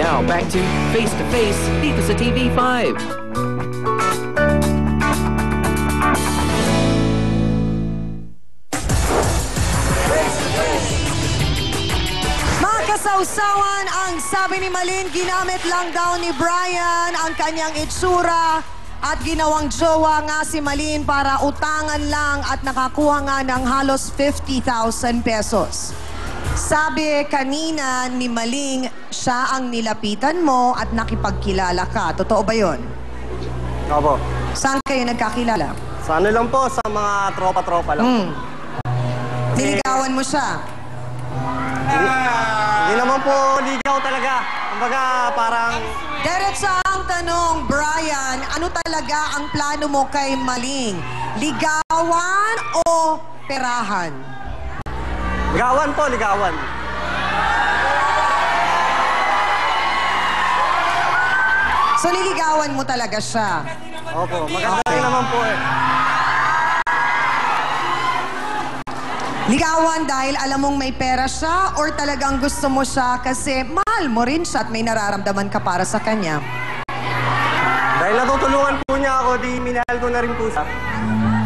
Now back to Face to Face dito sa TV5. Kasawsawan ang sabi ni Malin, ginamit lang daw ni Brian ang kanyang itsura at ginawang jowa nga si Malin para utangan lang at nakakuha nga ng halos 50,000 pesos. Sabi kanina ni Maling, siya ang nilapitan mo at nakipagkilala ka. Totoo ba yun? Opo. Saan kayo nagkakilala? Sa ano lang po, sa mga tropa-tropa lang. Niligawan mo siya? Hindi naman po ligaw talaga. Kumbaga parang... Diretso ang tanong, Brian, ano talaga ang plano mo kay Maling? Ligawan o perahan? Ligawan po, ligawan. So niligawan mo talaga siya? Opo, maganda rin naman po eh. Ligawan dahil alam mong may pera siya or talagang gusto mo siya kasi mahal mo rin siya at may nararamdaman ka para sa kanya? Dahil natutulungan po niya ako, di minahal ko na rin po siya.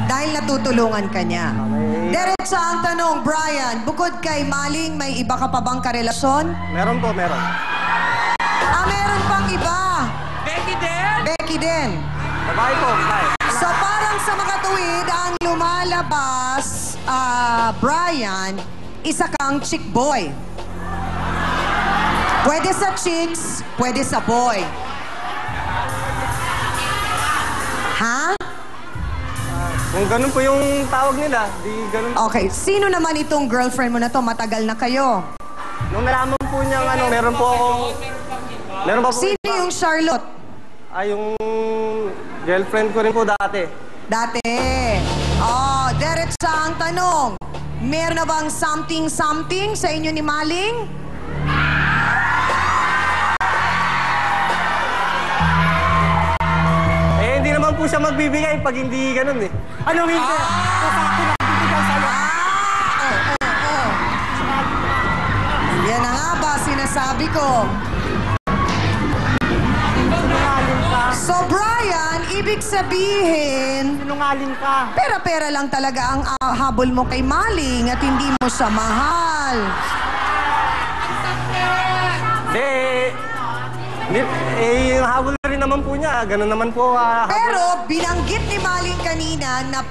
Dahil natutulungan ka niya. Okay. Diretso ang tanong, Brian, bukod kay Maling, may iba ka pa bang karelasyon? Meron po, meron. Meron pang iba. Becky din? Becky din. Babae po, babae. So parang sa makatuwid, ang lumalabas, Brian, isa kang chick boy. Pwede sa chicks, pwede sa boy. Ha? Kung ganun po yung tawag nila, di ganun. Okay, sino naman itong girlfriend mo na to? Matagal na kayo. Nung nalaman po niyang ano, meron po akong... Meron pa po... Sino yung Charlotte? Ay, yung girlfriend ko rin po dati. Dati. Oh, diretso ang tanong. Meron na bang something-something sa inyo ni Maling? Eh, hindi naman po siya magbibigay pag hindi ganun eh. Anong hindi? Kasi ako nagbibigay sa'yo. Yan na nga ba sinasabi ko? So, Brian, ibig sabihin... Sinungaling ka. Pera-pera lang talaga ang habol mo kay Maling at hindi mo siya mahal. Yung habol rin naman po niya. Ganun naman po. Pero binanggit ni Maling kanina na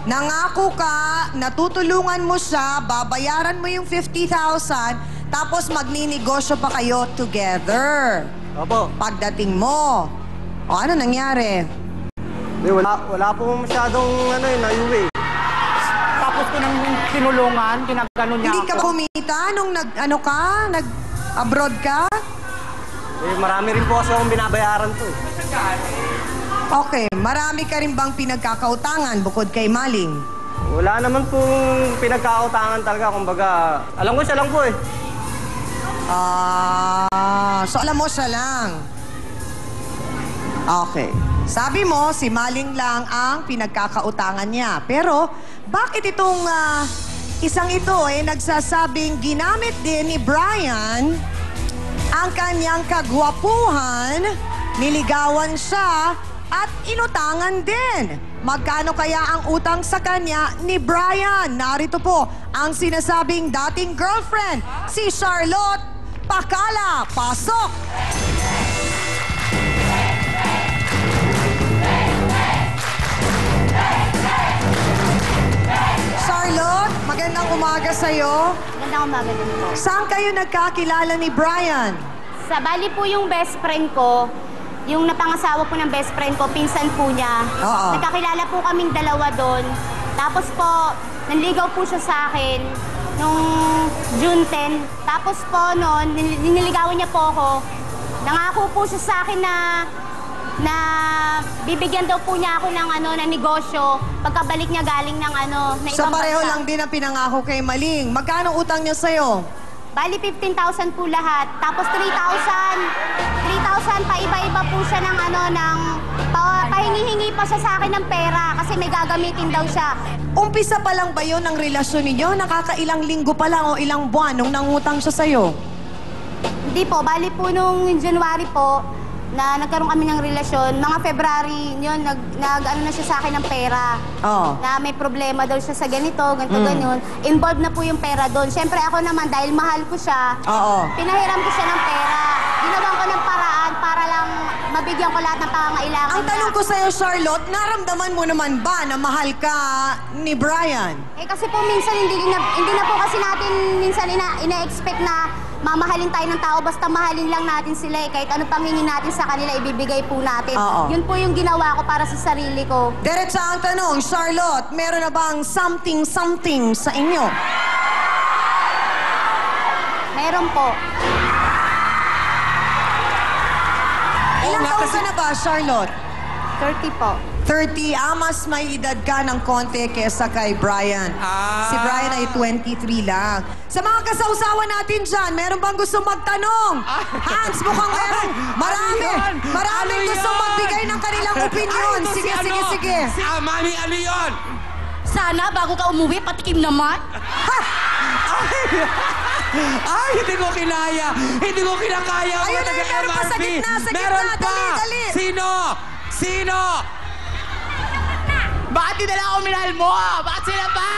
nangako ka, natutulungan mo siya, babayaran mo yung 50,000, tapos magninegosyo pa kayo together. Opo. Pagdating mo. O ano nangyari? Wala po masyadong nayuwi. Tapos ko nang tinulungan, ginagano niya Hindi ako. ka kumita nung nag-abroad ka? Eh, marami rin po kasi akong binabayaran to eh. Okay, marami ka rin bang pinagkakautangan bukod kay Maling? Wala naman pong pinagkakautangan talaga. Kumbaga, alam ko siya lang po eh. So alam mo siya lang. Okay. Sabi mo, si Maling lang ang pinagkakautangan niya. Pero, bakit itong isang ito nagsasabing ginamit din ni Brian ang kanyang kagwapuhan, niligawan siya, at inutangan din? Magkano kaya ang utang sa kanya ni Brian? Narito po ang sinasabing dating girlfriend, si Charlotte Pakala. Pasok! Charlotte, magandang umaga sa'yo. Magandang umaga din po. Saan kayo nagkakilala ni Brian? Sa bali po yung best friend ko, yung napangasawa po ng best friend ko, pinsan po niya. Oo. Nagkakilala po kaming dalawa doon. Tapos po, nanligaw po siya sa akin nung June 10. Tapos po noon, niligawan niya po ako. Nangako po siya sa akin na bibigyan daw po niya ako ng ng negosyo pagkabalik niya galing ng na ibang So pareho bansa. lang din ang pinangako kay Maling. Magkano utang niya sa'yo? Bali, 15,000 po lahat. Tapos 3,000 pa-iba-iba po siya ng pahingi-hingi pa siya sa akin ng pera kasi may gagamitin daw siya. Umpisa pa lang ba yun ang relasyon ninyo? Nakakailang linggo pa lang o ilang buwan nung nangutang siya sa'yo? Hindi po, bali po nung January po, na nagkaroon kami ng relasyon, mga February yun, ano na siya sa akin ng pera. Oo. Na may problema daw siya sa ganito, ganito, ganyan. Involved na po yung pera doon. Siyempre ako naman, dahil mahal ko siya, Oo. pinahiram ko siya ng pera. Ginawa ko ng paraan para lang mabigyan ko lahat ng pangangailangan Ang niya. tanong ko sa'yo, Charlotte, naramdaman mo naman ba na mahal ka ni Brian? Eh kasi po minsan hindi na po kasi natin minsan ina-expect na mamahalin tayo ng tao, basta mahalin lang natin sila eh. Kahit ano pang hingin natin sa kanila, ibibigay po natin. Oo. Yun po yung ginawa ko para sa sarili ko. Diretsa ang tanong, Charlotte, meron na bang something sa inyo? Meron po. Ilang nga, taon kasi- ka na ba, Charlotte? 30 po. 30, mas may edad ka ng konti kesa kay Brian. Ah. Si Brian ay 23 lang. Sa mga kasausawan natin dyan, meron bang gusto magtanong? Hans, mukhang meron. Marami. Maraming Ano gusto yun? magbigay ng kanilang opinion. Ito Sige, si sige, ano? sige. Mami, ano yun? Sana bago ka umuwi, patikim naman. Ay, hindi ko kinaya. Hindi ko kinakaya. Ayun na, meron pa sa gitna, sa Meron gitna. pa. Dali, dali. Sino? Sino? Bakit di na lang ako minahal mo? Bakit sila ba?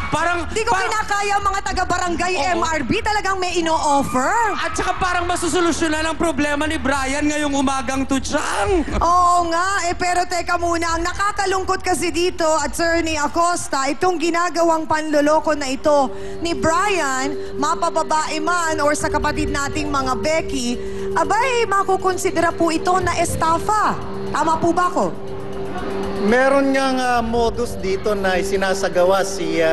Parang... Di ko kinakaya ang mga taga-barangay MRB. Talagang may ino-offer. At saka parang masusolusyonan ang problema ni Brian ngayong umagang tutsang. Oo nga, pero teka muna, ang nakakalungkot kasi dito, Attorney Acosta, itong ginagawang panloloko na ito ni Brian, mapababae man or sa kapatid nating mga Becky, abay, makukonsidera po ito na estafa. Tama po ba ko? Meron niyang modus dito na isinasagawa si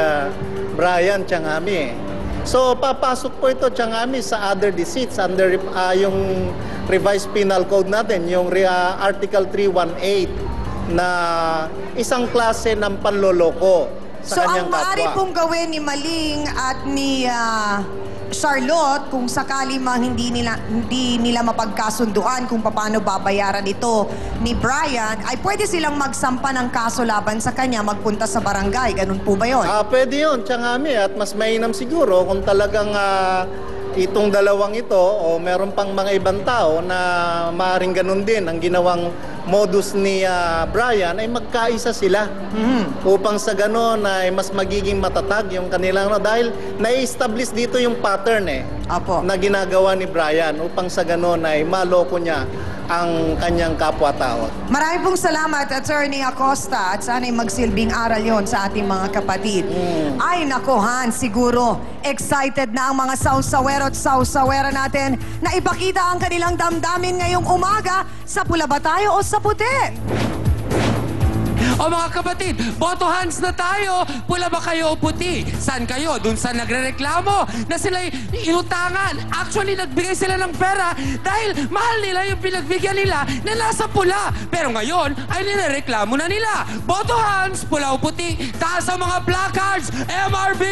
Brian Tiangami. So, papasok po ito Tiangami sa other deceits under yung revised penal code natin, yung Article 318 na isang klase ng panloloko So, sa ang kanyang maaari kapwa. pong gawin ni Maling at ni Charlotte, kung sakali mang hindi nila mapagkasunduan kung paano babayaran ito ni Brian, ay pwede silang magsampa ng kaso laban sa kanya, magpunta sa barangay. Ganun po ba yun? Pwede yun, Tiangami, at mas mainam siguro kung talagang itong dalawang ito o meron pang mga ibang tao na maaaring ganun din ang ginawang modus ni Brian ay magkaisa sila upang sa ganon ay mas magiging matatag yung kanilang dahil na-establish dito yung pattern Apo. na ginagawa ni Brian upang sa ganon ay maloko niya ang kanyang kapwa-tao. Marami pong salamat, Attorney Acosta, at sana'y magsilbing aral yon sa ating mga kapatid. Ay, nako, Hans, siguro excited na ang mga sausawero at sausawera natin na ipakita ang kanilang damdamin ngayong umaga. Sa pula ba tayo o sa puti? O mga kapatid, boto hands na tayo. Pula ba kayo o puti? Saan kayo? Dun sa nagrereklamo na sila'y inutangan. Actually, nagbigay sila ng pera dahil mahal nila yung pinagbigyan nila na nasa pula. Pero ngayon, ay nirereklamo na nila. Boto hands, pula o puti. Taas ang mga placards, MRB!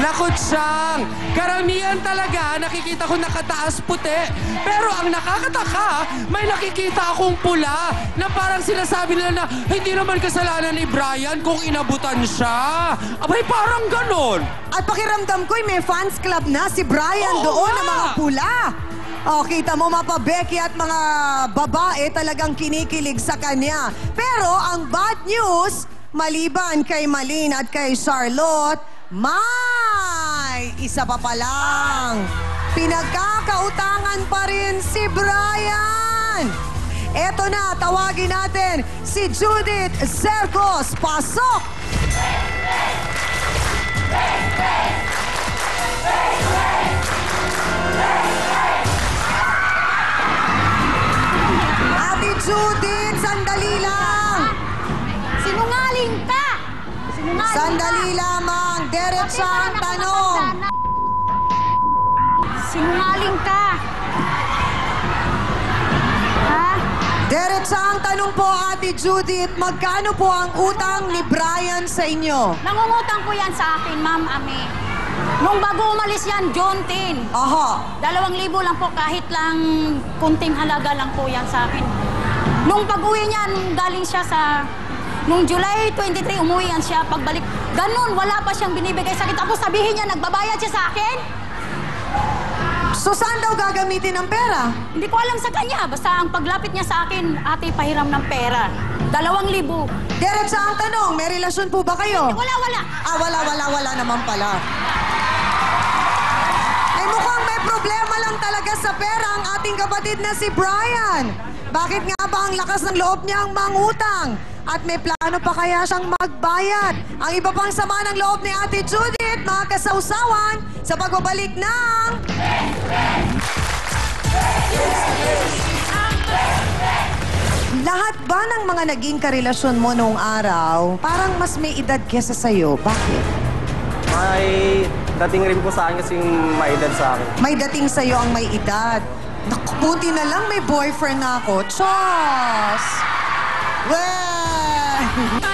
Nakutsang! Karamihan talaga, nakikita ko nakataas puti. Pero ang nakakataka, may nakikita akong pula na parang sinasabi nila na hindi naman kasalanan ni Brian kung inabutan siya. Abay, parang ganon. At pakiramdam ko'y may fans club na si Brian Oo doon nga. ng mga pula. O, kita mo, Mapa Becky at mga babae talagang kinikilig sa kanya. Pero ang bad news, maliban kay Malin at kay Charlotte, may isa pa palang. Pinagkakautangan pa rin si Brian. Eto na, tawagin natin si Judith Cercos. Pasok! Ate Judith, sandali lang. Sinungaling ka! Sinungaling Sandali lamang. Diretsa ang tanong. Sinungaling ka! Ha? Diretsa ang tanong po, Ate Judith. Magkano po ang utang ni Brian sa inyo? Nangungutang po yan sa akin, Ma'am Ame. Nung bago umalis yan, June 10. Oho. 2,000 lang po, kahit lang kunting halaga lang po yan sa akin. Nung pag-uwi niya, nung galing siya sa... Nung July 23, umuwi yan siya. Pagbalik, ganun, wala pa siyang binibigay sa akin. Tapos sabihin niya, nagbabayad siya sa akin. So saan daw gagamitin ang pera? Hindi ko alam sa kanya. Basta ang paglapit niya sa akin, ate, pahiram ng pera. 2,000. Diretsa ang tanong, may relasyon po ba kayo? Wala. Ah, wala naman pala. Ay mukhang may problema lang talaga sa pera ang ating kapatid na si Brian. Bakit nga ba ang lakas ng loob niyang mangutang? At may plano pa kaya siyang magbayad? Ang iba pang sama ng loob ni Ate Judith, mga kasawsawan, sa pagbabalik ng... Lahat ba ng mga naging karelasyon mo noong araw, parang mas may edad kesa sa'yo? Bakit? May dating rin po sa akin kasing may edad sa akin. May dating sa'yo ang may edad. Naku, buti na lang may boyfriend na ako. Chos! Well!